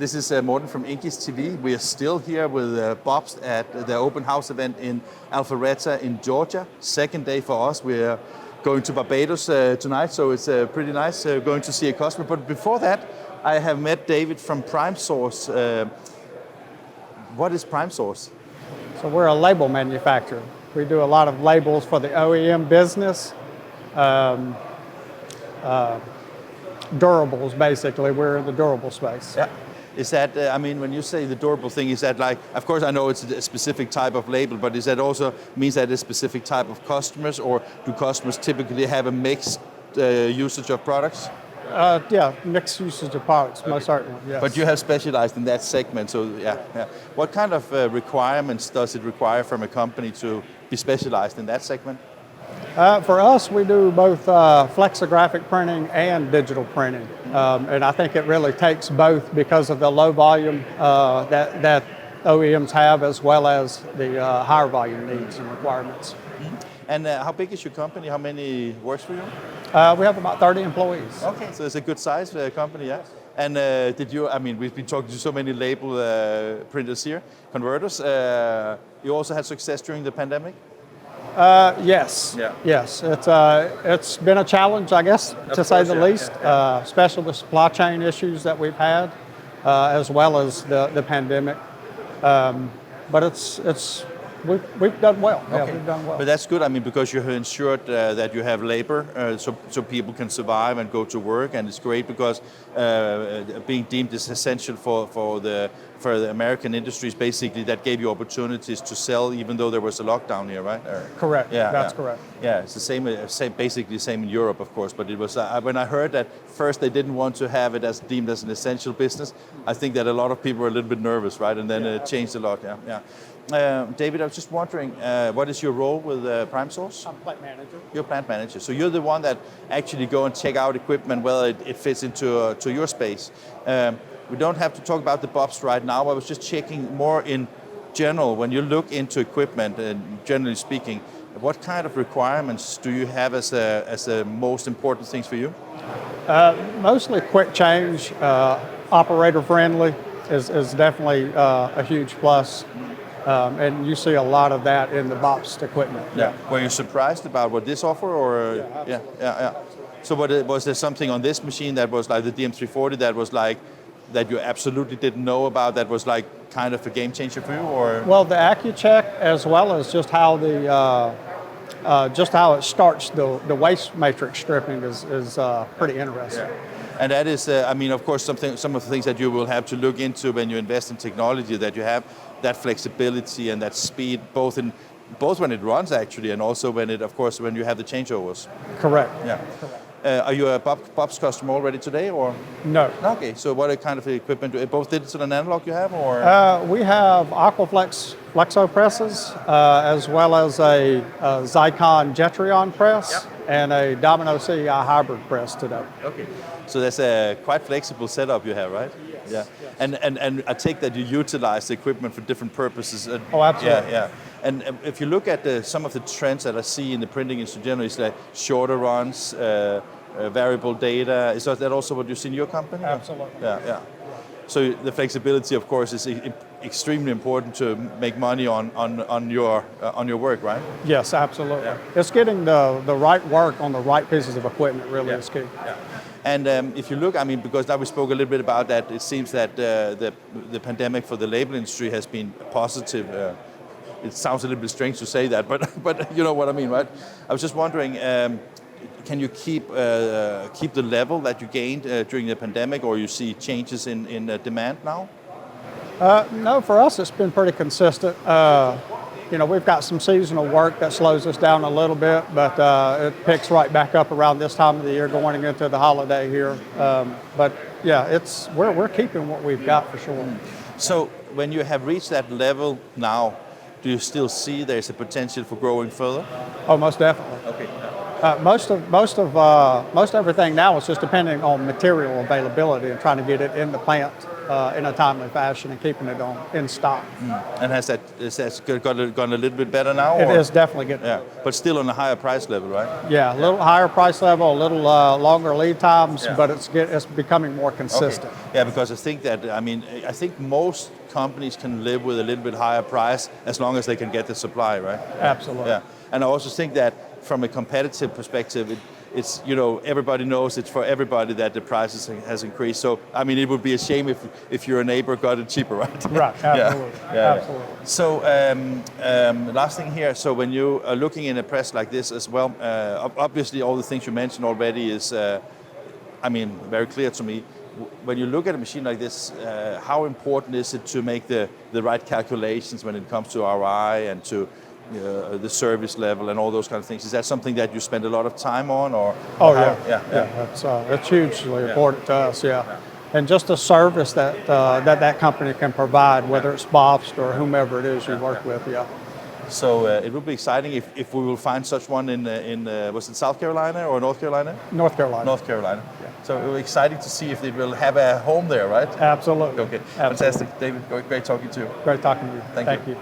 This is Morten from INKISH TV. We are still here with Bobst at the open house event in Alpharetta in Georgia. Second day for us. We're going to Barbados tonight, so it's pretty nice going to see a customer. But before that, I have met David from PrimeSource. What is PrimeSource? So we're a label manufacturer. We do a lot of labels for the OEM business. Durables, basically. We're in the durable space. Yeah. Is that, I mean, when you say the durable thing, is that like, of course I know it's a specific type of label, but is that also means that a specific type of customers, or do customers typically have a mixed usage of products? Yeah, mixed usage of products, most certainly, yes. But you have specialized in that segment, so yeah. What kind of requirements does it require from a company to be specialized in that segment? For us, we do both flexographic printing and digital printing. And I think it really takes both because of the low volume that OEMs have, as well as the higher volume needs and requirements. Mm-hmm. And how big is your company? How many works for you? We have about 30 employees. Okay, so it's a good size company, yeah. And I mean, we've been talking to so many label printers here, converters. You also had success during the pandemic? Yes. Yeah. Yes. It's been a challenge, I guess, to say the least, especially the supply chain issues that we've had, as well as the pandemic. But we've done well. Okay. Yeah, we've done well. But that's good. I mean, because you're ensured that you have labor, so people can survive and go to work, and it's great because being deemed is essential for the American industries. Basically, that gave you opportunities to sell, even though there was a lockdown here, right? Correct. Yeah, that's correct. Yeah, it's the same, basically the same in Europe, of course. But it was when I heard that first they didn't want to have it as deemed as an essential business. I think that a lot of people were a little bit nervous, right? And then it changed a lot. Yeah. David, I was just wondering, what is your role with PrimeSource? I'm plant manager. You're plant manager. So you're the one that actually go and check out equipment, whether it fits into to your space. We don't have to talk about the Bobst right now. I was just checking more in general. When you look into equipment, generally speaking, what kind of requirements do you have as the most important things for you? Mostly quick change, operator friendly is definitely a huge plus. And you see a lot of that in the Bobst equipment. Yeah. Were you surprised about what this offer, or? Yeah. So was there something on this machine that was like the DM340 that was like, that you absolutely didn't know about, that was like kind of a game changer for you, or? Well, the AccuChek, as well as just how it starts the waste matrix stripping is pretty interesting. Yeah. And that is, I mean, of course, some of the things that you will have to look into when you invest in technology, that you have that flexibility and that speed, both when it runs actually, and also when when you have the changeovers. Correct. Yeah. Correct. Are you a Bobst customer already today, or? No. Okay, so what kind of equipment, both digital and analog you have, or? We have AquaFlex flexo presses, as well as a Zycon Jetreon press, and a Domino CEI hybrid press today. Okay, so that's a quite flexible setup you have, right? Yes. Yeah. Yes. And I take that you utilize the equipment for different purposes. Oh, absolutely. Yeah. And if you look at some of the trends that I see in the printing industry generally, it's like shorter runs, variable data. Is that also what you see in your company? Absolutely. Yeah. So the flexibility, of course, is extremely important to make money on your work, right? Yes, absolutely. Yeah. It's getting the right work on the right pieces of equipment really is key. Yeah. And if you look, I mean, because now we spoke a little bit about that, it seems that the pandemic for the label industry has been positive. It sounds a little bit strange to say that, but you know what I mean, right? I was just wondering, can you keep the level that you gained during the pandemic, or you see changes in demand now? No, for us it's been pretty consistent. We've got some seasonal work that slows us down a little bit, but it picks right back up around this time of the year, going into the holiday here. But yeah, we're keeping what we've got for sure. So when you have reached that level now, do you still see there's a potential for growing further? Oh, most definitely. Okay. Most everything now is just depending on material availability and trying to get it in the plant in a timely fashion and keeping it in stock. And has that gone a little bit better now? It is definitely getting. Yeah, but still on a higher price level, right? Yeah, a little higher price level, a little longer lead times, but it's becoming more consistent. Okay. Yeah, because I think that, I think most companies can live with a little bit higher price as long as they can get the supply, right? Absolutely. Yeah, and I also think that from a competitive perspective, it's, everybody knows it's for everybody that the prices has increased. So, it would be a shame if your neighbor got it cheaper, right? Right, absolutely. Yeah. Absolutely. So, last thing here, so when you are looking in a press like this as well, obviously all the things you mentioned already is, very clear to me. When you look at a machine like this, how important is it to make the right calculations when it comes to ROI and to the service level and all those kind of things? Is that something that you spend a lot of time on, or? Oh yeah. That's hugely important to us. Yeah, and just the service that company can provide, whether it's Bobst or whomever it is you work with. Yeah. So it will be exciting if we will find such one in was it South Carolina or North Carolina? North Carolina. North Carolina. Yeah. So it will be exciting to see if it will have a home there, right? Absolutely. Okay. Absolutely. Fantastic, David. Great talking to you. Great talking to you. Thank you.